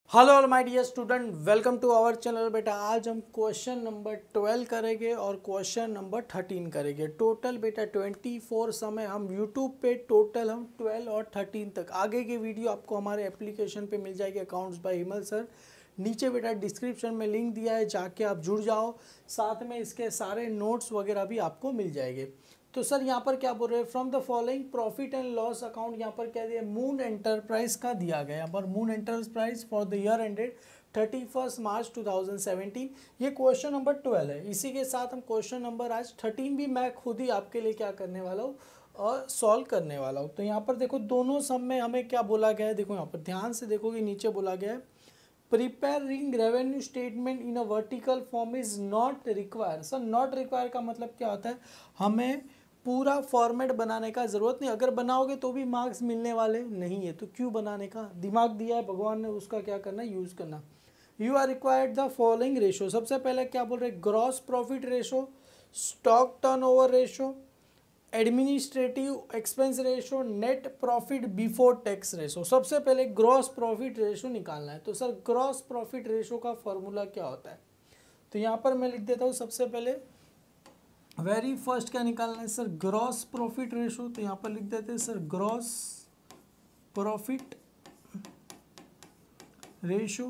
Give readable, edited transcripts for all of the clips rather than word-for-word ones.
Hello all my dear student, welcome to our channel. बेटा आज हम क्वेश्चन नंबर 12 करेंगे और क्वेश्चन नंबर 13 करेंगे। टोटल बेटा 24 समय हम यूट्यूब पे टोटल हम 12 और 13 तक। आगे की वीडियो आपको हमारे एप्लीकेशन पे मिल जाएगी, अकाउंट्स बाय हिमल सर। नीचे बेटा डिस्क्रिप्शन में लिंक दिया है, जाके आप जुड़ जाओ। साथ में इसके सारे नोट्स वगैरह भी आपको मिल जाएंगे। तो सर यहाँ पर क्या बोल रहे हैं, from the following profit and loss account. यहाँ पर क्या दिया, मून एंटरप्राइज का दिया गया। यहाँ पर moon enterprise for the year ended 31 मार्च 2017। ये क्वेश्चन नंबर 12 है। इसी के साथ हम क्वेश्चन नंबर आज 13 भी मैं खुद ही आपके लिए क्या करने वाला हूँ और सॉल्व करने वाला हूँ। तो यहाँ पर देखो दोनों सम में हमें क्या बोला गया है, देखो यहाँ पर ध्यान से देखोगे, नीचे बोला गया है preparing revenue statement in a vertical form is not require. Sir not require का मतलब क्या होता है, हमें पूरा फॉर्मेट बनाने का ज़रूरत नहीं। अगर बनाओगे तो भी मार्क्स मिलने वाले नहीं है, तो क्यों बनाने का, दिमाग दिया है भगवान ने, उसका क्या करना, यूज़ करना। You are required the following ratio. सबसे पहले क्या बोल रहे हैं, gross profit ratio, stock turnover ratio, administrative expense ratio, net profit before tax ratio. सबसे पहले ग्रॉस प्रॉफिट रेशो निकालना है। तो सर ग्रॉस प्रॉफिट रेशो का फॉर्मूला क्या होता है, तो यहाँ पर मैं लिख देता हूँ सबसे पहले वेरी फर्स्ट क्या निकालना है सर, ग्रॉस प्रॉफिट रेशो। तो यहाँ पर लिख देते हैं सर ग्रॉस प्रॉफिट रेशो।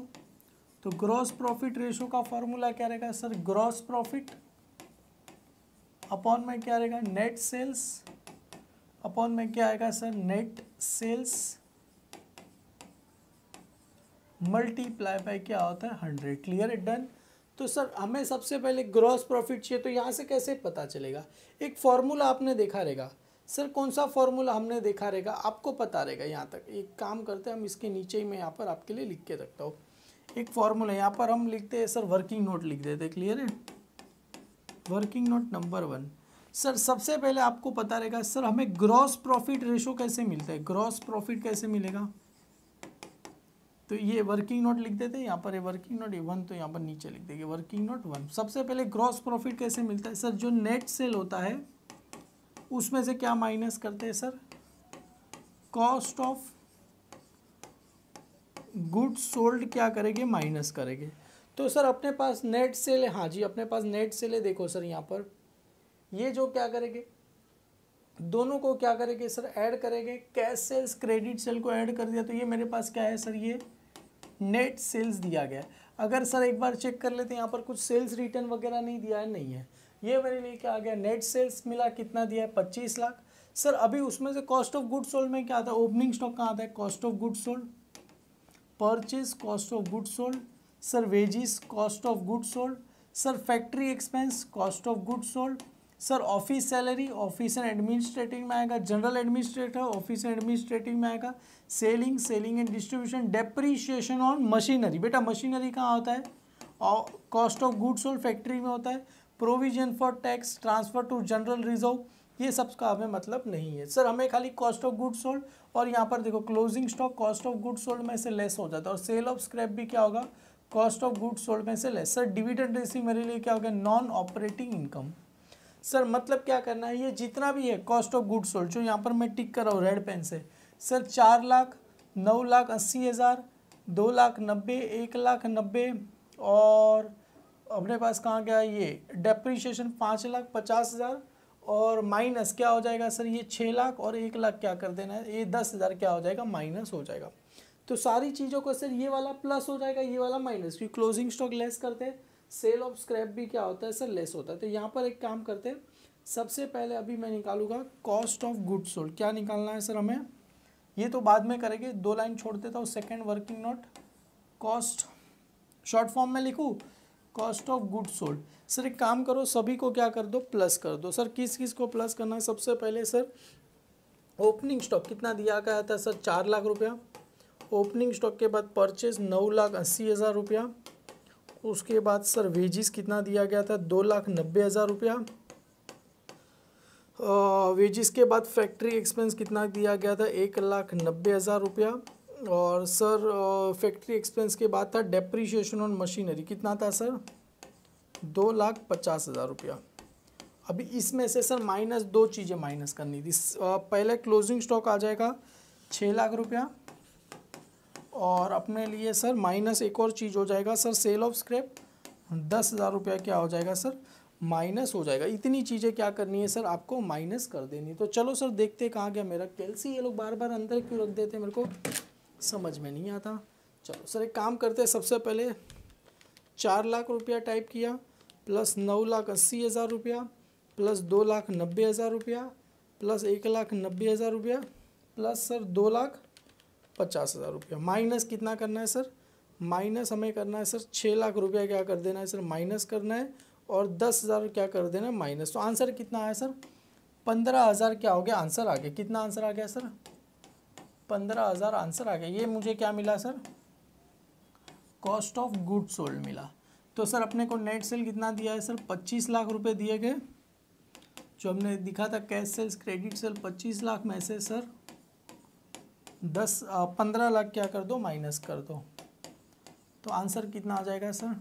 तो ग्रॉस प्रॉफिट रेशो का फॉर्मूला क्या रहेगा सर, ग्रॉस प्रॉफिट अपॉन में क्या रहेगा, नेट सेल्स अपॉन में क्या आएगा sir, net sales multiply by क्या होता है 100। क्लियर है, डन। तो सर हमें सबसे पहले ग्रॉस प्रॉफिट चाहिए, तो यहाँ से कैसे पता चलेगा, एक फॉर्मूला आपने देखा रहेगा। सर कौन सा फॉर्मूला हमने देखा रहेगा, आपको पता रहेगा। यहाँ तक एक काम करते हैं हम, इसके नीचे ही मैं यहाँ पर आपके लिए लिख के रखता हूँ एक फॉर्मूला। यहाँ पर हम लिखते हैं सर वर्किंग नोट लिख देते हैं। क्लियर है, वर्किंग नोट नंबर 1। सर सबसे पहले आपको पता रहेगा सर हमें ग्रॉस प्रॉफिट रेशो कैसे मिलता है, ग्रॉस प्रॉफिट कैसे मिलेगा। तो ये वर्किंग नोट लिख देते हैं यहाँ पर, ये वर्किंग नोट 1, तो यहाँ पर नीचे लिख देंगे वर्किंग नोट 1। सबसे पहले ग्रॉस प्रॉफिट कैसे मिलता है सर, जो नेट सेल होता है उसमें से क्या माइनस करते हैं sir, cost of goods sold क्या करेंगे, माइनस करेंगे। तो सर अपने पास नेट सेल है, हाँ जी अपने पास नेट सेल है। देखो सर यहाँ पर ये जो क्या करेंगे, दोनों को क्या करेंगे सर, ऐड करेंगे। कैश सेल्स क्रेडिट सेल को ऐड कर दिया, तो ये मेरे पास क्या है सर, ये नेट सेल्स दिया गया है। अगर सर एक बार चेक कर लेते हैं, यहाँ पर कुछ सेल्स रिटर्न वगैरह नहीं दिया है, नहीं है। ये मेरे लिए क्या आ गया, नेट सेल्स मिला, कितना दिया है 25 लाख। सर अभी उसमें से कॉस्ट ऑफ गुड सोल्ड में क्या आता है, ओपनिंग स्टॉक कहाँ आता है, cost of good sold, purchase cost of good sold, sir wages cost of good sold, sir factory expense cost of good sold, sir office salary office and administrative में आएगा, general administrator office and administrative में आएगा, selling and distribution, depreciation on machinery. बेटा machinery कहाँ होता है, cost of good sold factory में होता है। Provision for tax, transfer to general reserve, ये सब का हमें मतलब नहीं है। सर हमें खाली कॉस्ट ऑफ गुड सोल्ड, और यहाँ पर देखो closing stock cost of good sold में से लेस हो जाता है, और सेल ऑफ स्क्रैप भी क्या होगा, कॉस्ट ऑफ गुड सोल्ड में से लेस। सर डिविडेंड रिसीव मेरे लिए क्या होगा, नॉन ऑपरेटिंग इनकम। सर मतलब क्या करना है, ये जितना भी है कॉस्ट ऑफ गुड सोल्ड, जो यहाँ पर मैं टिक कर रहा हूँ रेड पेन से, सर 4 लाख, 9 लाख 80 हज़ार, 2 लाख 90, 1 लाख 90, और अपने पास कहाँ गया ये डेप्रीशिएशन 5 लाख 50 हज़ार, और माइनस क्या हो जाएगा सर, ये 6 लाख और 1 लाख क्या कर देना है, ये 10 हज़ार क्या हो जाएगा, माइनस हो जाएगा। तो सारी चीज़ों को सर ये वाला प्लस हो जाएगा, ये वाला माइनस, क्योंकि क्लोजिंग स्टॉक लेस करते हैं, सेल ऑफ स्क्रैप भी क्या होता है सर, लेस होता है। तो यहाँ पर एक काम करते हैं, सबसे पहले अभी मैं निकालूंगा कॉस्ट ऑफ गुड सोल्ड। क्या निकालना है सर हमें, ये तो बाद में करेंगे, 2 लाइन छोड़ देता हूँ। Second working note, cost short form में लिखूँ, cost of good sold. Sir एक काम करो, सभी को क्या कर दो, प्लस कर दो। सर किस किस को प्लस करना है, सबसे पहले सर ओपनिंग स्टॉक कितना दिया गया था सर, 4 लाख रुपया। ओपनिंग स्टॉक के बाद परचेज 9 लाख 80 हज़ार रुपया। उसके बाद सर वेजिस कितना दिया गया था, 2 लाख 90 हज़ार रुपया। वेजिस के बाद फैक्ट्री एक्सपेंस कितना दिया गया था, 1 लाख 90 हज़ार रुपया। और सर फैक्ट्री एक्सपेंस के बाद था डेप्रीशिएशन ऑन मशीनरी, कितना था सर, 2 लाख 50 हज़ार रुपया। अभी इसमें से सर माइनस 2 चीज़ें माइनस करनी थी। पहले क्लोजिंग स्टॉक आ जाएगा 6 लाख रुपया, और अपने लिए सर माइनस एक और चीज़ हो जाएगा सर, सेल ऑफ स्क्रैप 10,000 रुपया क्या हो जाएगा सर, माइनस हो जाएगा। इतनी चीज़ें क्या करनी है सर, आपको माइनस कर देनी। तो चलो सर देखते कहाँ गया मेरा कैलसी, ये लोग बार बार अंदर क्यों रख देते हैं, मेरे को समझ में नहीं आता। चलो सर एक काम करते हैं, सबसे पहले 4 लाख रुपया टाइप किया, प्लस 9,80,000 रुपया, प्लस 2,90,000 रुपया, प्लस 1,90,000 रुपया, प्लस सर 2,50,000 रुपया। माइनस कितना करना है सर, माइनस हमें करना है सर 6 लाख रुपया क्या कर देना है सर, माइनस करना है, और 10,000 क्या कर देना है माइनस। तो आंसर कितना आया सर, 15,000 क्या हो गया आंसर आ गया। कितना आंसर आ गया सर, 15,000 आंसर आ गया। ये मुझे क्या मिला sir, cost of good sold मिला। तो सर अपने को नेट सेल कितना दिया है सर, 25 लाख रुपए दिए गए। जो हमने दिखा था cash sales credit sale 25 lakh में से सर 15 लाख क्या कर दो माइनस कर दो। तो आंसर कितना आ जाएगा सर,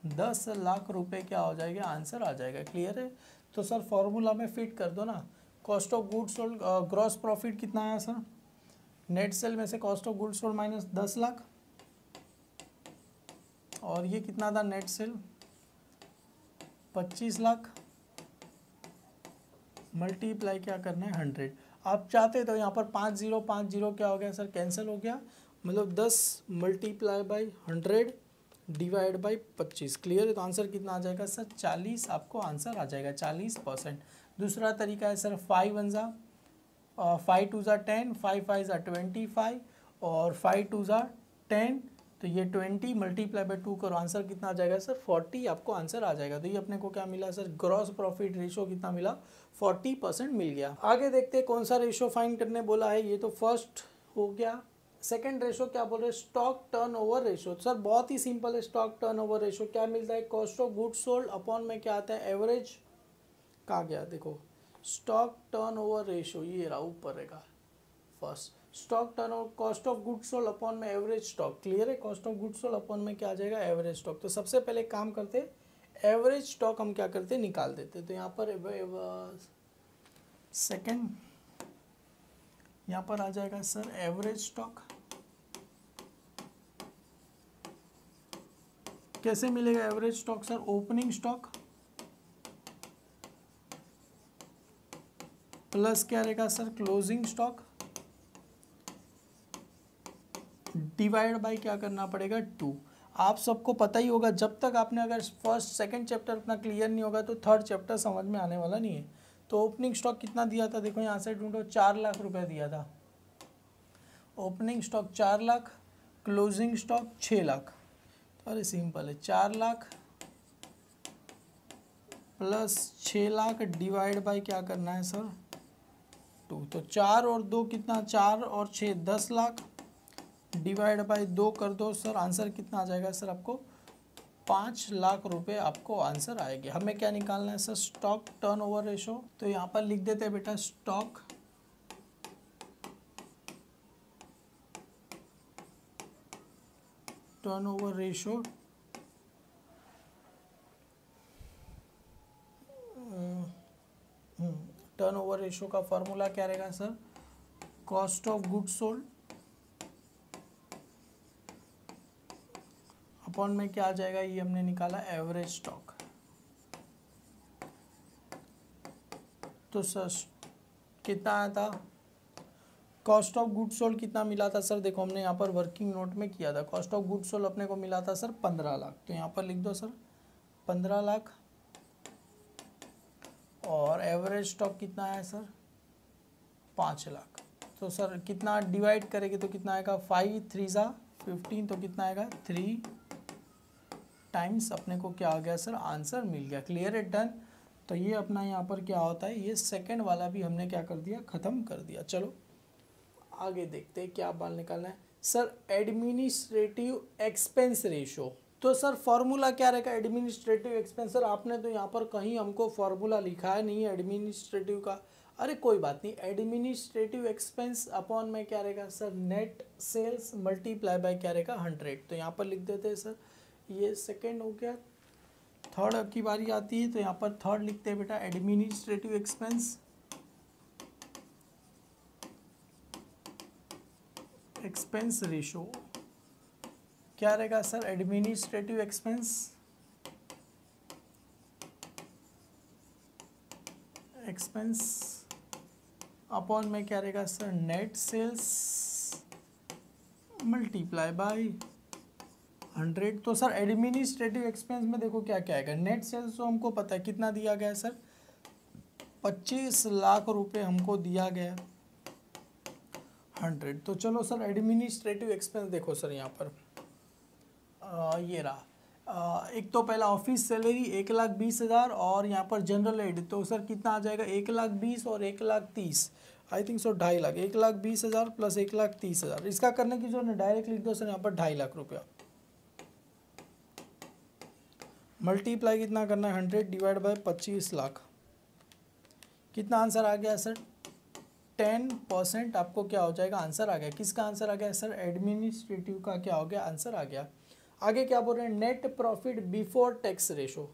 10 लाख रुपए क्या हो जाएगा आंसर आ जाएगा। क्लियर है। तो सर फॉर्मूला में फिट कर दो ना, cost of good sold gross profit कितना आया सर, नेट सेल में से cost of good sold minus 10 lakh, और ये कितना था नेट सेल 25 लाख, मल्टीप्लाई क्या करना है 100। आप चाहते तो यहाँ पर 5050 क्या हो गया सर, कैंसिल हो गया, मतलब 10 multiply by 100 divide by 25। Clear है। तो आंसर कितना आ जाएगा सर, 40 आपको आंसर आ जाएगा, 40%। दूसरा तरीका है सर 5 1 जा 5 2 जा 10, 5 5 जा 25, और 5 2 जा 10, तो ये 20 मल्टीप्लाई बाई 2 करो, आंसर कितना आ जाएगा सर 40 आपको आंसर आ जाएगा। तो ये अपने को क्या मिला सर, ग्रॉस प्रॉफिट रेशो कितना मिला, 40% मिल गया। आगे देखते हैं कौन सा रेशो फाइंड करने बोला है। ये तो फर्स्ट हो गया। सेकंड रेशो क्या बोल रहे हैं, स्टॉक टर्नओवर रेशो। सर बहुत ही सिंपल है, स्टॉक टर्नओवर रेशो क्या मिलता है, cost of goods sold upon में क्या आता है एवरेज, कहाँ गया देखो, स्टॉक टर्नओवर रेशो ये रहा ऊपर रहेगा first, stock turnover cost of goods sold upon में एवरेज स्टॉक। क्लियर है। Cost of goods sold upon में क्या आ जाएगा एवरेज स्टॉक। तो सबसे पहले काम करते एवरेज स्टॉक हम क्या करते निकाल देते। तो यहाँ पर सेकंड यहाँ पर आ जाएगा सर एवरेज स्टॉक। कैसे मिलेगा average stock sir, opening stock plus क्या रहेगा sir closing stock divide by क्या करना पड़ेगा 2। आप सबको पता ही होगा, जब तक आपने अगर फर्स्ट सेकंड चैप्टर अपना क्लियर नहीं होगा तो थर्ड चैप्टर समझ में आने वाला नहीं है। तो ओपनिंग स्टॉक कितना दिया था देखो यहाँ से ढूंढो, 4 लाख रुपए दिया था opening stock 4 lakh, closing stock 6 lakh. अरे सिंपल है, 4 lakh plus 6 lakh divide by क्या करना है सर 2। तो 4 और 2 कितना, 4 और 6 10 लाख डिवाइड बाय 2 कर दो सर, आंसर कितना आ जाएगा सर आपको 5 लाख रुपए आपको आंसर आएगा। हमें क्या निकालना है सर, स्टॉक टर्नओवर रेशो। तो यहाँ पर लिख देते हैं बेटा stock turnover ratio turnover ratio का फॉर्मूला क्या रहेगा sir, cost of goods sold upon में क्या आ जाएगा, ये हमने निकाला एवरेज स्टॉक। तो सर कितना आया था, कॉस्ट ऑफ गुड्स सोल्ड कितना मिला था सर, देखो हमने यहाँ पर वर्किंग नोट में किया था, कॉस्ट ऑफ गुड्स सोल्ड अपने को मिला था सर 15 लाख। तो यहाँ पर लिख दो सर 15 लाख, और एवरेज स्टॉक कितना है सर 5 लाख। तो सर कितना डिवाइड करेंगे तो कितना आएगा, 5 3 जा 15, तो कितना आएगा 3 टाइम्स अपने को क्या आ गया सर आंसर मिल गया। क्लियर है, डन। तो ये अपना यहाँ पर क्या होता है, ये सेकंड वाला भी हमने क्या कर दिया, ख़त्म कर दिया। चलो आगे देखते हैं क्या बाल निकालना है सर, एडमिनिस्ट्रेटिव एक्सपेंस रेशो। तो सर फॉर्मूला क्या रहेगा एडमिनिस्ट्रेटिव एक्सपेंस। सर आपने तो यहाँ पर कहीं हमको फॉर्मूला लिखा है नहीं है एडमिनिस्ट्रेटिव का, अरे कोई बात नहीं, एडमिनिस्ट्रेटिव एक्सपेंस अपॉन में क्या रहेगा sir net sales multiply by क्या रहेगा 100। तो यहाँ पर लिख देते हैं सर, ये सेकेंड हो गया। थर्ड की बारी आती है, तो यहाँ पर थर्ड लिखते हैं बेटा एडमिनिस्ट्रेटिव एक्सपेंस एक्सपेंस रेशो क्या रहेगा सर, एडमिनिस्ट्रेटिव एक्सपेंस अपॉन में क्या रहेगा sir, net sales multiply by 100। तो सर एडमिनिस्ट्रेटिव एक्सपेंस में देखो क्या क्या आएगा, नेट सेल्स तो हमको पता है कितना दिया गया है सर, 25 लाख रुपए हमको दिया गया 100। तो चलो सर एडमिनिस्ट्रेटिव एक्सपेंस देखो सर यहाँ पर ये रहा, एक तो पहला ऑफिस सैलरी 1,20,000 और यहाँ पर जनरल एड, तो सर कितना आ जाएगा 1,20,000 और 1,30,000, आई थिंक सो 2.5 लाख, 1,20,000 प्लस 1,30,000। इसका करने की जो है डायरेक्ट लिख दो सर यहाँ पर 2.5 लाख रुपया, मल्टीप्लाई कितना करना है 100 डिवाइड बाय 25 लाख, कितना आंसर आ गया सर 10% आपको क्या हो जाएगा आंसर आ गया। किसका आंसर आ गया सर, एडमिनिस्ट्रेटिव का क्या हो गया आंसर आ गया। आगे क्या बोल रहे हैं, net profit before tax ratio.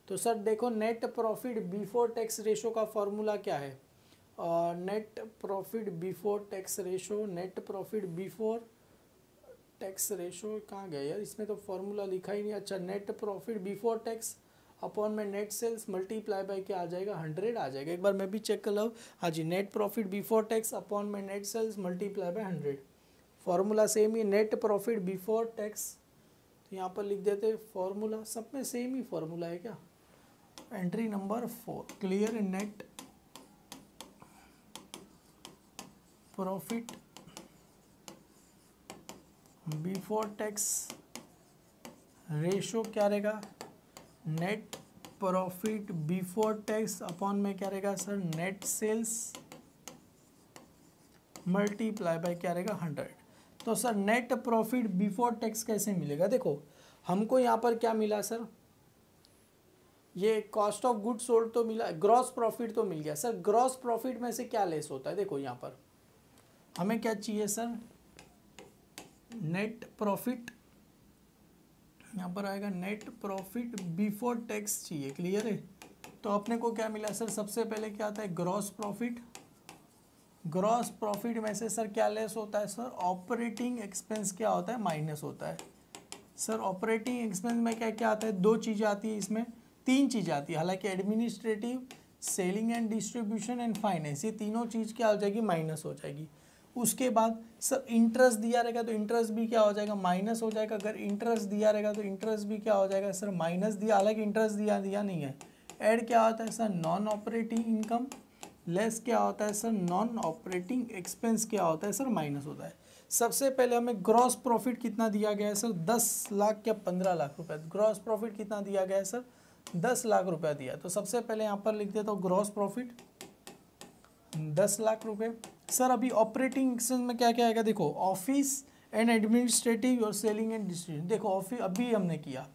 तो सर देखो net profit before tax ratio का फॉर्मूला क्या है, net profit before tax ratio, net profit before tax ratio कहाँ गया यार, इसमें तो फॉर्मूला लिखा ही नहीं। अच्छा, net profit before tax upon में नेट सेल्स मल्टीप्लाई बाय क्या आ जाएगा 100 आ जाएगा। एक बार मैं भी चेक कर लो, हाँ जी, net profit before tax upon में net sales multiply by 100, formula same ही, नेट प्रॉफिट बिफोर टैक्स, तो यहाँ पर लिख देते फॉर्मूला, सब में सेम ही फॉर्मूला है क्या। Entry number 4 clear, net profit before tax ratio क्या रहेगा, net profit before tax upon में क्या रहेगा sir, net sales multiply by क्या रहेगा 100। तो sir net profit before tax कैसे मिलेगा, देखो हमको यहाँ पर क्या मिला सर, ये कॉस्ट ऑफ गुड सोल्ड तो मिला, ग्रॉस प्रॉफिट तो मिल गया सर। ग्रॉस प्रॉफिट में से क्या लेस होता है, देखो यहाँ पर हमें क्या चाहिए सर, नेट प्रॉफिट, यहाँ पर आएगा नेट प्रॉफिट बिफोर टैक्स चाहिए, क्लियर है। तो अपने को क्या मिला सर, सबसे पहले क्या आता है ग्रॉस प्रॉफिट, ग्रॉस प्रॉफिट में से सर क्या लेस होता है सर, ऑपरेटिंग एक्सपेंस क्या होता है माइनस होता है। सर ऑपरेटिंग एक्सपेंस में क्या क्या आता है, दो चीज़ें आती है, इसमें तीन चीज़ें आती है हालांकि, administrative, selling and distribution and finance, ये तीनों चीज़ क्या हो जाएगी माइनस हो जाएगी। उसके बाद सर इंटरेस्ट दिया रहेगा तो इंटरेस्ट भी क्या हो जाएगा माइनस हो जाएगा, अगर इंटरेस्ट दिया रहेगा तो इंटरेस्ट भी क्या हो जाएगा सर माइनस दिया, हालांकि इंटरेस्ट दिया नहीं है। ऐड क्या होता है sir, non operating income, less क्या होता है सर, नॉन ऑपरेटिंग एक्सपेंस क्या होता है सर माइनस होता है। सबसे पहले हमें ग्रॉस प्रॉफिट कितना दिया गया है सर, 10 लाख या 15 लाख रुपए, ग्रॉस प्रॉफिट कितना दिया गया है सर 10 लाख रुपया दिया। तो सबसे पहले यहाँ पर लिख देता हूँ ग्रॉस प्रॉफिट 10 लाख रुपए। सर अभी ऑपरेटिंग एक्सपेंस में क्या क्या आएगा, देखो ऑफिस एंड एडमिनिस्ट्रेटिव और सेलिंग एंड डिस्ट्रीब्यूशन, देखो ऑफिस अभी हमने किया,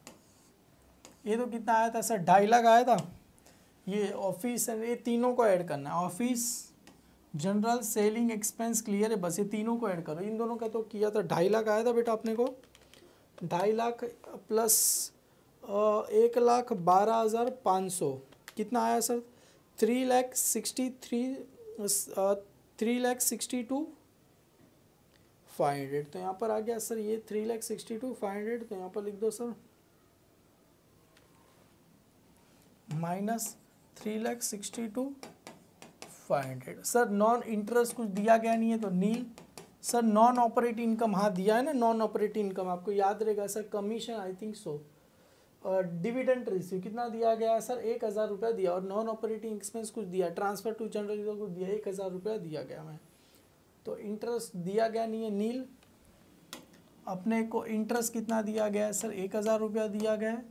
ये तो कितना आया था सर 2.5 लाख आया था, ये ऑफिस एंड ये तीनों को ऐड करना है, office general selling expense, clear है, बस ये तीनों को ऐड करो। इन दोनों का तो किया था 2.5 लाख आया था बेटा अपने को, 2.5 लाख प्लस 1,12,500 कितना आया सर, 3,62,500। तो यहाँ पर आ गया सर ये 3,62,500, तो यहाँ पर लिख दो sir minus 3,62,500। Sir non interest कुछ दिया गया नहीं है तो नील। सर नॉन ऑपरेटिंग इनकम, हाँ दिया है ना नॉन ऑपरेटिंग इनकम, आपको याद रहेगा सर, कमीशन आई थिंक सो, डिविडेंड रिसीव कितना दिया गया है सर 1,000 रुपया दिया, और नॉन ऑपरेटिंग एक्सपेंस कुछ दिया, ट्रांसफर टू जनरल कुछ दिया, 1,000 रुपया दिया गया मैं, तो इंटरेस्ट दिया गया नहीं है नील। अपने को इंटरेस्ट कितना दिया गया है सर 1,000 रुपया दिया गया है,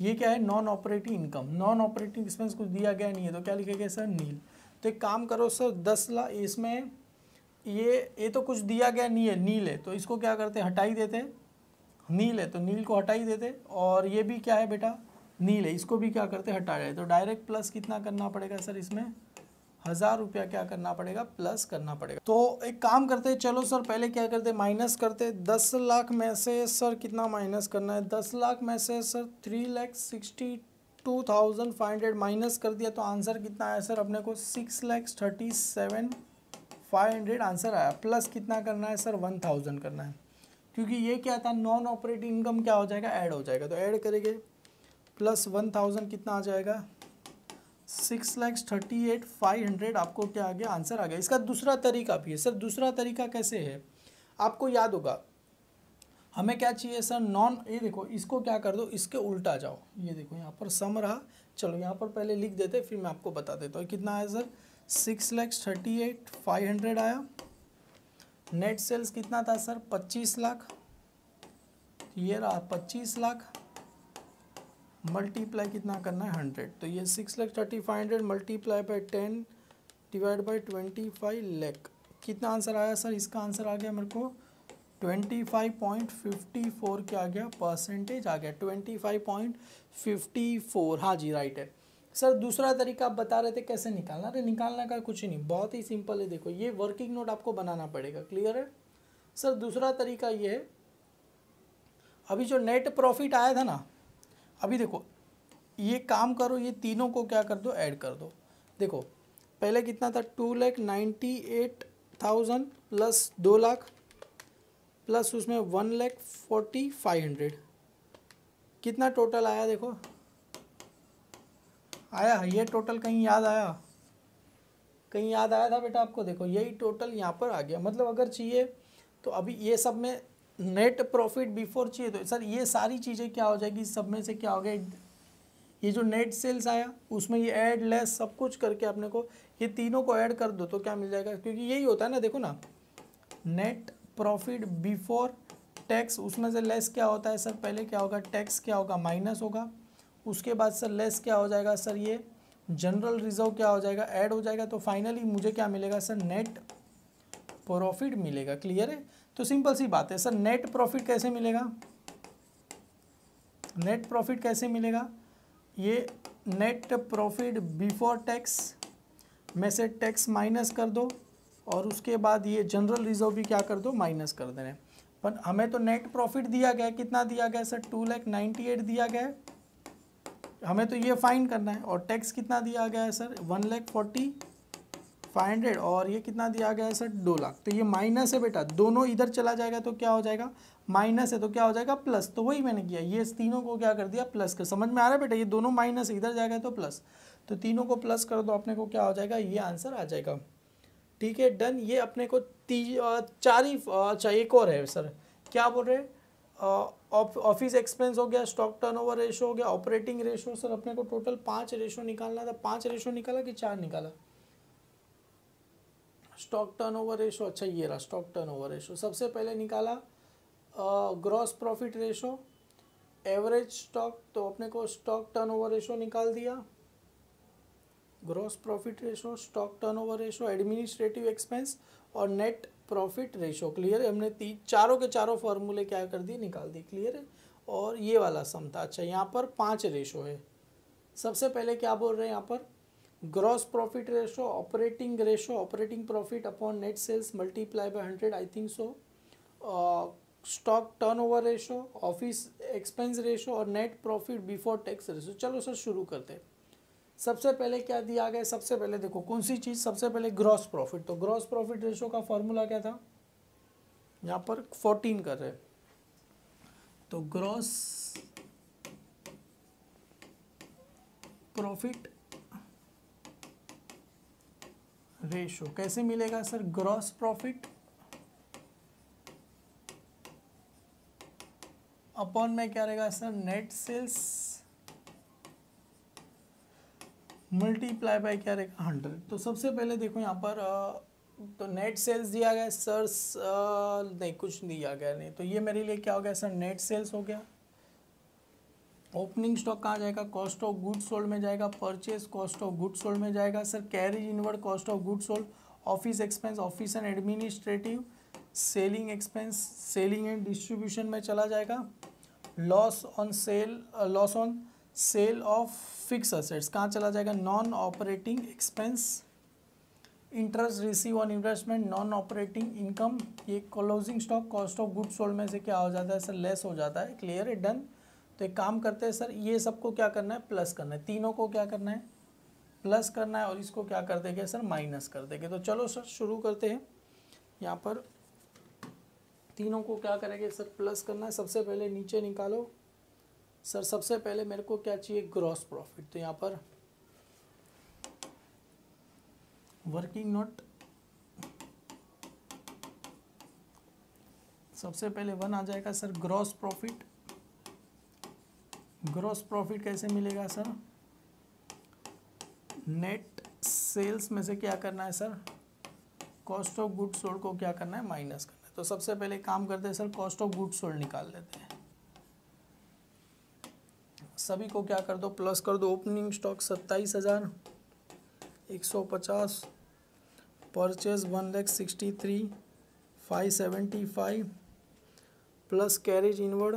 ये क्या है non operating income, non operating expense कुछ दिया गया नहीं है, तो क्या लिखेगा सर नील। तो एक काम करो सर 10 लाख, इसमें ये तो कुछ दिया गया नहीं है, नील है, तो इसको क्या करते हैं हटा ही देते हैं, नील है तो नील को हटा ही देते, और ये भी क्या है बेटा नील है, इसको भी क्या करते हैं हटा जाए, तो डायरेक्ट प्लस कितना करना पड़ेगा सर, इसमें 1,000 रुपया क्या करना पड़ेगा प्लस करना पड़ेगा। तो एक काम करते हैं, चलो सर पहले क्या करते हैं माइनस करते, 10 लाख में से सर कितना माइनस करना है, 10 लाख में से सर 3,62,500 माइनस कर दिया, तो आंसर कितना आया सर अपने को 6,37,500 500 आंसर आया, प्लस कितना करना है सर 1000 करना है, क्योंकि ये क्या था नॉन ऑपरेटिंग इनकम क्या हो जाएगा ऐड हो जाएगा, तो ऐड करेंगे प्लस 1000 कितना आ जाएगा 6,38,500 आपको क्या आ गया आंसर आ गया। इसका दूसरा तरीका भी है सर, दूसरा तरीका कैसे है आपको याद होगा, हमें क्या चाहिए सर नॉन, ये देखो इसको क्या कर दो इसके उल्टा जाओ, ये देखो यहाँ पर सम रहा, चलो यहाँ पर पहले लिख देते फिर मैं आपको बता देता हूँ कितना आया सर 6,38,500 आया। नेट सेल्स कितना था सर 25 लाख, ये रहा 25 लाख मल्टीप्लाई कितना करना है 100, तो ये 6,35,500 multiply by 10 divide by 25 lakh कितना आंसर आया सर, इसका आंसर आ गया मेरे को 25.54 क्या आ गया परसेंटेज आ गया 25.54, हाँ जी राइट है सर। दूसरा तरीका आप बता रहे थे कैसे निकालना, अरे निकालने का कुछ ही नहीं, बहुत ही सिंपल है, देखो ये वर्किंग नोट आपको बनाना पड़ेगा, क्लियर है सर। दूसरा तरीका ये है, अभी जो नेट प्रॉफिट आया था ना, अभी देखो ये काम करो, ये तीनों को क्या कर दो ऐड कर दो, देखो पहले कितना था 2,98,000 प्लस 2 लाख प्लस उसमें 1,40,500 कितना टोटल आया, देखो आया ये टोटल, कहीं याद आया, कहीं याद आया था बेटा आपको, देखो यही टोटल यहाँ पर आ गया। मतलब अगर चाहिए तो अभी ये सब में नेट प्रॉफिट बिफोर चाहिए तो सर ये सारी चीज़ें क्या हो जाएगी, सब में से क्या हो गया, ये जो नेट सेल्स आया उसमें ये ऐड लेस सब कुछ करके अपने को ये तीनों को ऐड कर दो तो क्या मिल जाएगा, क्योंकि यही होता है ना, देखो ना नेट प्रॉफिट बिफोर टैक्स, उसमें से लेस क्या होता है सर, पहले क्या होगा टैक्स क्या होगा माइनस होगा, उसके बाद सर लेस क्या हो जाएगा सर, ये जनरल रिजर्व क्या हो जाएगा ऐड हो जाएगा, तो फाइनली मुझे क्या मिलेगा सर नेट प्रॉफिट मिलेगा, क्लियर है। तो सिंपल सी बात है सर, नेट प्रॉफिट कैसे मिलेगा, नेट प्रॉफिट कैसे मिलेगा, ये नेट प्रॉफिट बिफोर टैक्स में से टैक्स माइनस कर दो और उसके बाद ये जनरल रिजर्व भी क्या कर दो माइनस कर देना है। पर हमें तो नेट प्रॉफिट दिया गया, कितना दिया गया सर 2,98,000 दिया गया है, हमें तो ये फाइंड करना है, और टैक्स कितना दिया गया है सर 1,40,500 और ये कितना दिया गया है सर 2 लाख, तो ये माइनस है बेटा, दोनों इधर चला जाएगा तो क्या हो जाएगा माइनस है तो क्या हो जाएगा प्लस, तो वही मैंने किया, ये तीनों को क्या कर दिया प्लस कर, समझ में आ रहा है बेटा, ये दोनों माइनस इधर जाएगा तो प्लस, तो तीनों को प्लस कर दो अपने को क्या हो जाएगा ये आंसर आ जाएगा, ठीक है डन। ये अपने को चार ही, अच्छा एक और है सर, क्या बोल रहे हैं, ऑफिस एक्सपेंस हो गया, स्टॉक टर्नओवर रेशो हो गया, ऑपरेटिंग रेशो, सर अपने को टोटल 5 रेशो निकालना था, 5 रेशो निकाला कि 4 निकाला, स्टॉक टर्नओवर रेशो, अच्छा ये रहा स्टॉक टर्नओवर रेशो, सबसे पहले निकाला gross profit ratio, average stock, तो अपने को स्टॉक टर्नओवर रेशो निकाल दिया, gross profit ratio, stock turnover ratio, administrative expense और नेट प्रॉफिट रेशो, क्लियर है, हमने चारों के चारों फॉर्मूले क्या कर दिए निकाल दिए, क्लियर है। और ये वाला सम था, अच्छा यहाँ पर 5 रेशो है, सबसे पहले क्या बोल रहे हैं यहाँ पर gross profit ratio, operating ratio, operating profit upon net sales multiply by 100 I think so, stock turnover ratio, office expense ratio और net profit before tax ratio. चलो सर शुरू करते हैं, सबसे पहले क्या दिया गया, सबसे पहले देखो कौन सी चीज़, सबसे पहले ग्रॉस प्रॉफिट, तो ग्रॉस प्रॉफिट रेशो का फॉर्मूला क्या था, यहाँ पर 14 कर रहे हैं, तो ग्रॉस प्रॉफिट रेशो कैसे मिलेगा सर, ग्रॉस प्रॉफिट अपॉन में क्या रहेगा sir net sales multiply by क्या रहेगा 100। तो सबसे पहले देखो यहाँ पर तो नेट सेल्स दिया गया सर, नहीं कुछ दिया गया नहीं, तो ये मेरे लिए क्या हो गया सर नेट सेल्स हो गया, ओपनिंग स्टॉक कहाँ जाएगा कॉस्ट ऑफ गुड सोल्ड में जाएगा, purchase cost of good sold में जाएगा sir, carriage inward cost of good sold, office expense, office and administrative, selling expense selling and distribution में चला जाएगा, loss on sale, loss on sale of fix assets कहाँ चला जाएगा, non operating expense, interest receive on investment non operating income, ये closing stock cost of good sold में से क्या हो जाता है सर लेस हो जाता है, क्लियर है डन। तो एक काम करते हैं सर, ये सबको क्या करना है प्लस करना है, तीनों को क्या करना है प्लस करना है और इसको क्या कर देंगे सर माइनस कर देंगे। तो चलो सर शुरू करते हैं। यहाँ पर तीनों को क्या करेंगे सर प्लस करना है। सबसे पहले नीचे निकालो सर, सबसे पहले मेरे को क्या चाहिए ग्रॉस प्रॉफिट। तो यहाँ पर वर्किंग नोट सबसे पहले 1 आ जाएगा sir gross profit. Gross profit कैसे मिलेगा सर, नेट सेल्स में से क्या करना है sir, cost of goods sold को क्या करना है माइनस करना है। तो सबसे पहले काम करते हैं sir cost of goods sold निकाल लेते हैं। सभी को क्या कर दो प्लस कर दो। Opening stock 27,150, purchase 1,63,575 plus carriage inward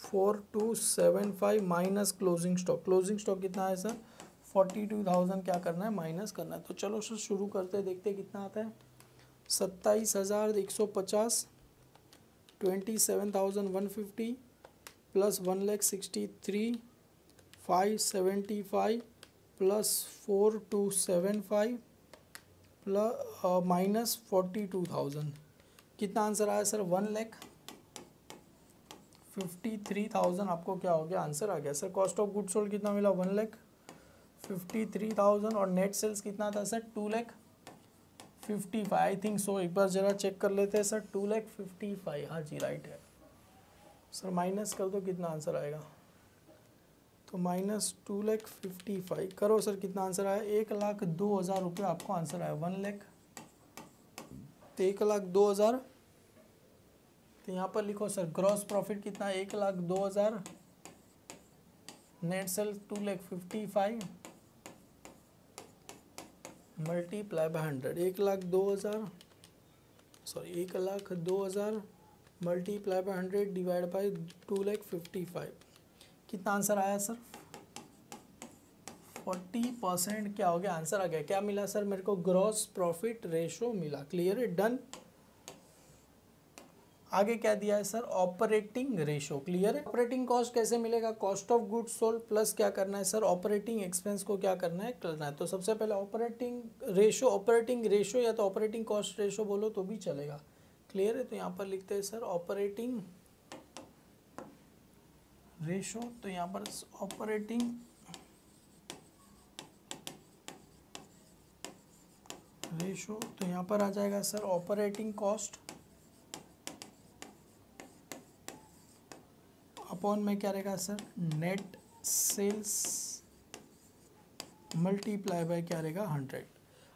4,275 minus closing stock. Closing stock कितना है सर 42,000 क्या करना है माइनस करना है। तो चलो सर शुरू करते हैं, देखते हैं कितना आता है। 27,150 27,150 प्लस 1,63,575 प्लस 4,275 प्लस माइनस 42,000 कितना आंसर आया सर 1,53,000 आपको क्या हो गया आंसर आ गया sir. Cost of good sold कितना मिला 1,53,000 और नेट सेल्स कितना था सर 2,55,000 आई थिंक सो। एक बार जरा चेक कर लेते हैं सर 2,55,000 हाँ जी राइट है सर। माइनस कर दो कितना आंसर आएगा, तो माइनस 2,55,000 करो सर कितना आंसर आया 1,02,000 रुपये आपको आंसर आया। 1,00,000 तो 1,02,000। तो यहाँ पर लिखो सर ग्रॉस प्रॉफिट कितना 1,02,000, net sales 2,55,000 multiply by 100। 1,02,000 sorry 1,02,000 multiply by 100 divide by 2,55,000 कितना आंसर आया सर 40% क्या हो गया आंसर आ गया। क्या मिला सर मेरे को ग्रॉस प्रॉफिट रेशो मिला। क्लियर है डन। आगे क्या दिया है सर ऑपरेटिंग रेशो। क्लियर है। ऑपरेटिंग कॉस्ट कैसे मिलेगा, cost of goods sold plus क्या करना है सर ऑपरेटिंग एक्सपेंस को क्या करना है करना है। तो सबसे पहले ऑपरेटिंग रेशो या तो ऑपरेटिंग कॉस्ट रेशो बोलो तो भी चलेगा। क्लियर है। तो यहाँ पर लिखते हैं सर ऑपरेटिंग रेशो। तो यहाँ पर ऑपरेटिंग रेशो तो यहाँ पर आ जाएगा सर ऑपरेटिंग कॉस्ट अपॉन में क्या रहेगा sir net sales multiply by क्या रहेगा 100।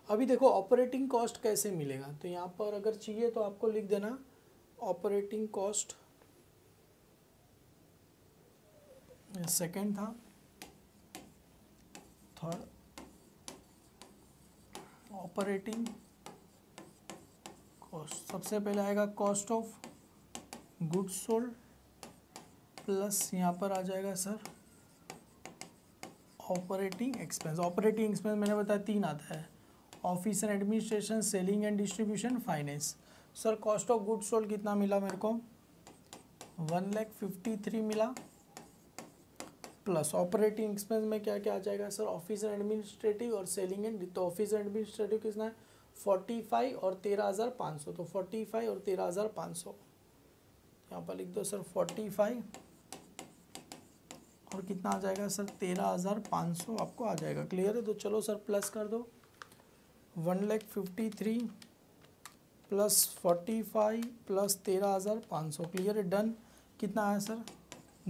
अभी देखो ऑपरेटिंग कॉस्ट कैसे मिलेगा, तो यहाँ पर अगर चाहिए तो आपको लिख देना ऑपरेटिंग कॉस्ट सेकंड था थर्ड ऑपरेटिंग कॉस्ट। सबसे पहले आएगा cost of goods sold plus यहाँ पर आ जाएगा sir operating expense. Operating expense मैंने बताया 3 आता है, office and administration, selling and distribution, finance. Sir cost of goods sold कितना मिला मेरे को 1,53,000 मिला प्लस ऑपरेटिंग एक्सपेंस में क्या क्या आ जाएगा सर ऑफिस एंड एडमिनिस्ट्रेटिव और सेलिंग एंड। तो ऑफिस एंड एडमिनिस्ट्रेटिव कितना है 45 और 13,500। तो 45 और 13,500 यहाँ पर लिख दो सर 45 और कितना आ जाएगा सर 13,500 आपको आ जाएगा। क्लियर है। तो चलो सर प्लस कर दो 1,53,000 प्लस 45 प्लस 13,500। क्लियर है डन। कितना आया सर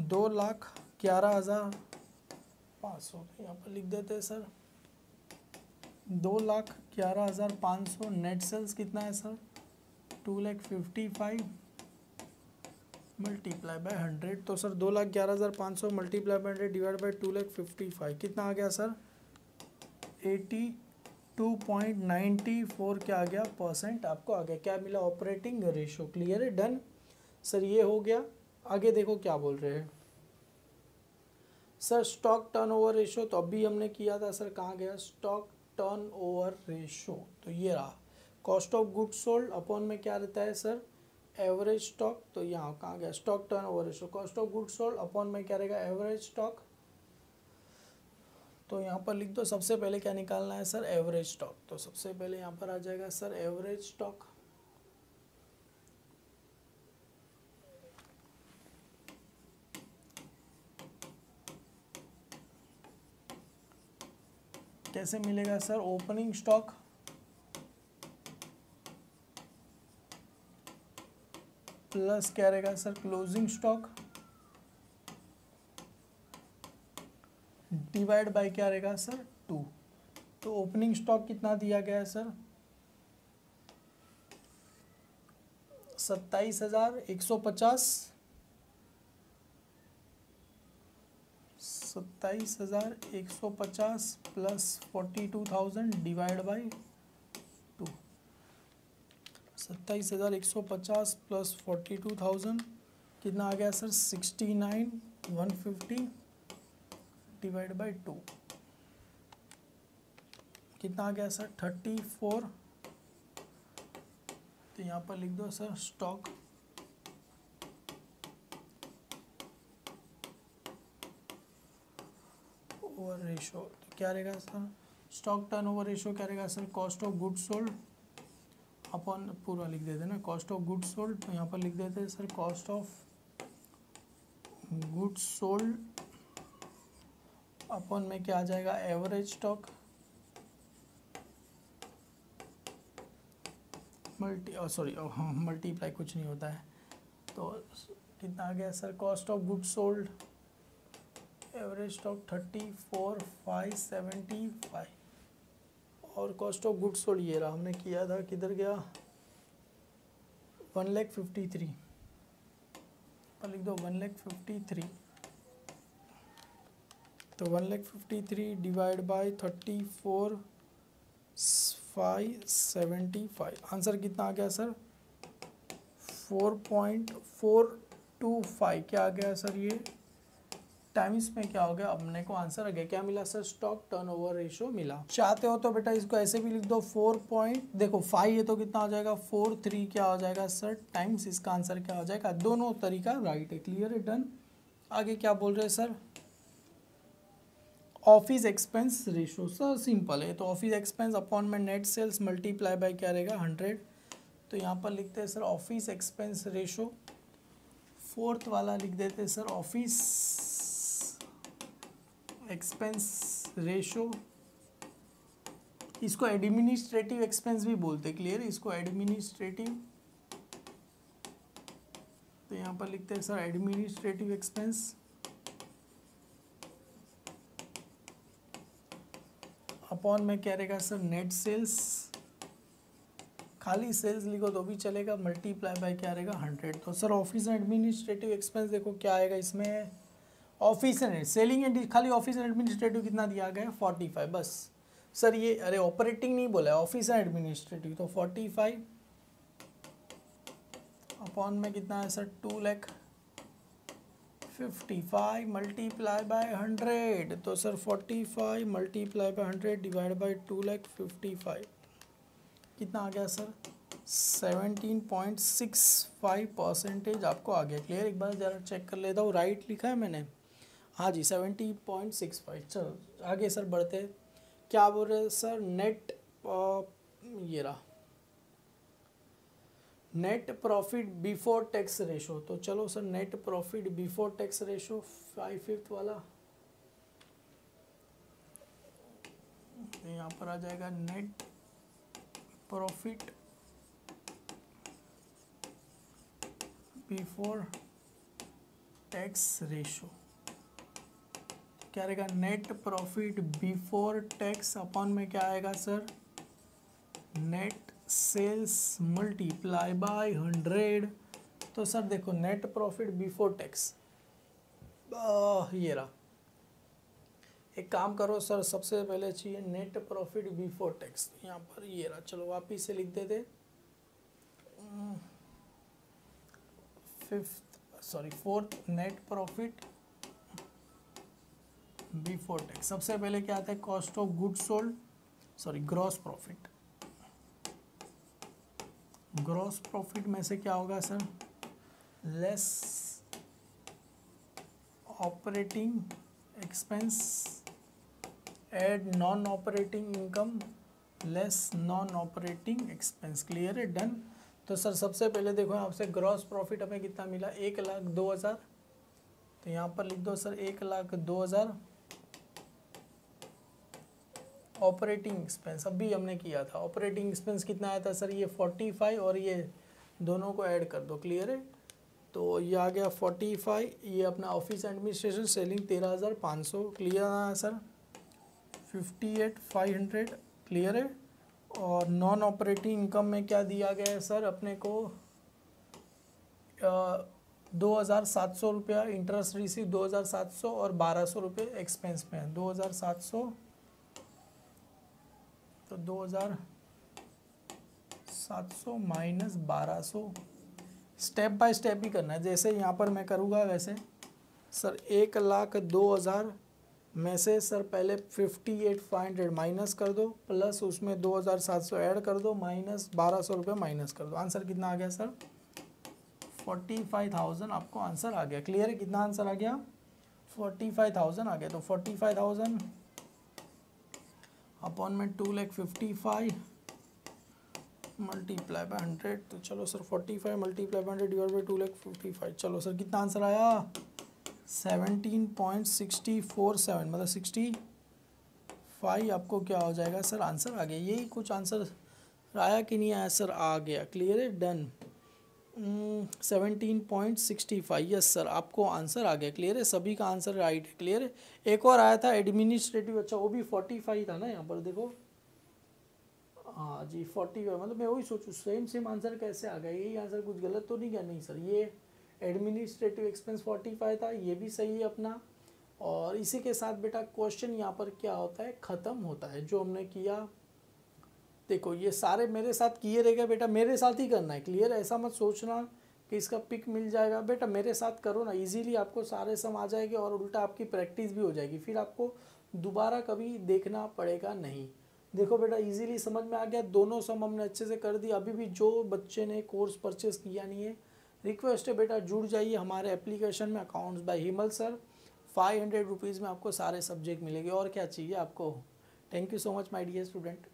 2,11,500। यहाँ पर लिख देते हैं सर 2,11,500। नेट सेल्स कितना है सर 2,55,000 मल्टीप्लाई बाय 100। तो sir 2,11,500 multiply by 100 divide by 2,55,000 कितना आ गया सर 82.94 क्या आ गया परसेंट आपको आ गया। क्या मिला ऑपरेटिंग रेशो। क्लियर है डन सर। ये हो गया। आगे देखो क्या बोल रहे हैं सर स्टॉक टर्नओवर रेशो। तो अभी हमने किया था सर, कहाँ गया स्टॉक टर्नओवर रेशो। तो ये रहा cost of goods sold upon में क्या रहता है सर एवरेज स्टॉक। तो यहाँ कहाँ गया stock turnover ratio. Cost of goods sold upon में क्या रहेगा एवरेज स्टॉक। तो यहाँ पर लिख दो, सबसे पहले क्या निकालना है सर, एवरेज स्टॉक। तो सबसे पहले यहाँ पर आ जाएगा सर एवरेज स्टॉक। कैसे मिलेगा सर, ओपनिंग स्टॉक प्लस क्या रहेगा sir, closing stock divide by क्या रहेगा सर, 2। तो ओपनिंग स्टॉक कितना दिया गया है sir, 27,150, 27,150 plus 42,000 divide by 2। 27,150 plus 42,000 कितना आ गया सर, 69,150 डिवाइड बाई 2 कितना आ गया सर, 34। तो यहाँ पर लिख दो सर स्टॉक ओवर रेशो। तो क्या रहेगा sir, stock turnover ratio क्या रहेगा sir, cost of goods sold अपन पूरा लिख देते ना, कॉस्ट ऑफ गुड्स सोल्ड। तो यहाँ पर लिख देते हैं sir cost of goods sold अपन में क्या आ जाएगा, एवरेज स्टॉक मल्टीप्लाई कुछ नहीं होता है। तो कितना आ गया sir, cost of goods sold average stock 34,575 और कॉस्ट ऑफ गुड्स सोल्ड ये रहा, हमने किया था किधर गया, 1,53,000 पर लिख दो 1,53,000। तो 1,53,000 डिवाइड बाय 34,575 आंसर कितना आ गया सर, 4.425 क्या आ गया सर, ये टाइम्स में क्या हो गया, अपने को आंसर आ गया, क्या मिला सर, स्टॉक टर्नओवर रेशो मिला। चाहते हो तो बेटा इसको ऐसे भी लिख दो, 5 है तो कितना हो जाएगा, 43 क्या हो जाएगा सर, टाइम्स इसका आंसर क्या हो जाएगा। दोनों तरीका राइट है, क्लियर है, डन। आगे क्या बोल रहे हैं sir, office expense ratio. Sir simple है, तो ऑफिस एक्सपेंस अपॉन में नेट सेल्स मल्टीप्लाई बाय क्या रहेगा, 100। तो यहाँ पर लिखते हैं sir office expense ratio. Fourth वाला लिख देते हैं सर ऑफिस एक्सपेंस रेशो, इसको एडमिनिस्ट्रेटिव एक्सपेंस भी बोलते, क्लियर, इसको एडमिनिस्ट्रेटिव। तो यहाँ पर लिखते हैं सर एडमिनिस्ट्रेटिव एक्सपेंस अपॉन में क्या रहेगा सर, नेट सेल्स, खाली सेल्स लिखो तो भी चलेगा, मल्टीप्लाई बाय क्या रहेगा, 100। तो sir office and administrative expense देखो क्या आएगा इसमें, ऑफिस एंड सेलिंग एंड खाली ऑफिस एंड एडमिनिस्ट्रेटिव कितना दिया गया है, 45 बस। सर ये अरे ऑपरेटिंग नहीं बोला है, ऑफिस एंड एडमिनिस्ट्रेटिव, तो 45 अपॉन में कितना है सर, 2,55 मल्टीप्लाई बाय 100। तो sir 45 multiply by 100 divide bye 2,55 कितना आ गया सर, 17.65% आपको आ गया, क्लियर। एक बार जरा चेक कर लेता हूँ, राइट लिखा है मैंने, हाँ जी 70.65। चलो आगे सर बढ़ते, क्या बोल रहे हैं सर, नेट ये रहा net profit before tax ratio. तो चलो sir net profit before tax ratio 5/5 वाला, यहाँ पर आ जाएगा net profit before tax ratio, क्या रहेगा, net profit before tax upon में क्या आएगा sir, net sales multiply by 100। तो सर देखो नेट प्रॉफिट बिफोर टैक्स ये रहा, एक काम करो सर, सबसे पहले चाहिए नेट प्रॉफिट बिफोर टैक्स, यहाँ पर ये रहा, चलो वापिस से लिख देते, fourth net profit before tax. सबसे पहले क्या आता है, cost of goods sold, gross profit. Gross profit में से क्या होगा sir, less operating expense add non operating income less non operating expense, clear है, डन। तो सर सबसे पहले देखो आपसे ग्रॉस प्रॉफिट हमें कितना मिला, 1,02,000, तो यहाँ पर लिख दो सर 1,02,000। ऑपरेटिंग एक्सपेंस अभी हमने किया था, ऑपरेटिंग एक्सपेंस कितना आया था सर, ये 45, और ये दोनों को ऐड कर दो, क्लियर है। तो ये आ गया 45, ये अपना ऑफिस एडमिनिस्ट्रेशन सेलिंग 13,500, क्लियर है सर, 58,500, क्लियर है। और नॉन ऑपरेटिंग इनकम में क्या दिया गया है सर अपने को, 2,700 रुपया इंटरेस्ट रिसीव, 2,700 और 1,200 रुपये एक्सपेंस में है, 2,700, तो 2,700 माइनस 1,200, स्टेप बाय स्टेप ही करना है, जैसे यहाँ पर मैं करूँगा वैसे। सर 1,02,000 में से सर पहले 58,500 माइनस कर दो, प्लस उसमें 2,700 ऐड कर दो, माइनस 1,200 रुपये माइनस कर दो। आंसर कितना आ गया सर, 45,000 आपको आंसर आ गया, क्लियर है। कितना आंसर आ गया, 45,000 आ गया। तो 45,000 अपॉन में 2,55,000 मल्टीप्लाई बाय 100, तो चलो sir 45 multiply by 100 divide by 2,55,000, चलो सर कितना आंसर आया, 17.647, मतलब 65 आपको क्या हो जाएगा सर, आंसर आ गया। यही कुछ आंसर आया कि नहीं आया सर, आ गया, क्लियर है, डन। 17.65, यस सर आपको आंसर आ गया, क्लियर है, सभी का आंसर राइट है, क्लियर है। एक और आया था एडमिनिस्ट्रेटिव, अच्छा वो भी 45 था ना, यहाँ पर देखो, हाँ जी 45, मतलब मैं वही सोचूं सेम आंसर कैसे आ गया, यही आंसर कुछ गलत तो नहीं किया, नहीं सर, ये एडमिनिस्ट्रेटिव एक्सपेंस 45 था, ये भी सही है अपना। और इसी के साथ बेटा क्वेश्चन यहाँ पर क्या होता है, ख़त्म होता है, जो हमने किया। देखो ये सारे मेरे साथ किए रहेगा बेटा, मेरे साथ ही करना है, क्लियर, ऐसा मत सोचना कि इसका पिक मिल जाएगा, बेटा मेरे साथ करो ना, इजीली आपको सारे सम आ जाएंगे और उल्टा आपकी प्रैक्टिस भी हो जाएगी, फिर आपको दोबारा कभी देखना पड़ेगा नहीं। देखो बेटा इजीली समझ में आ गया, दोनों सम हमने अच्छे से कर दिया। अभी भी जो बच्चे ने कोर्स परचेस किया नहीं है, रिक्वेस्ट है बेटा जुड़ जाइए हमारे एप्लीकेशन में, accounts by Himal sir, 500 rupees में आपको सारे सब्जेक्ट मिलेंगे, और क्या चाहिए आपको। Thank you so much my dear student.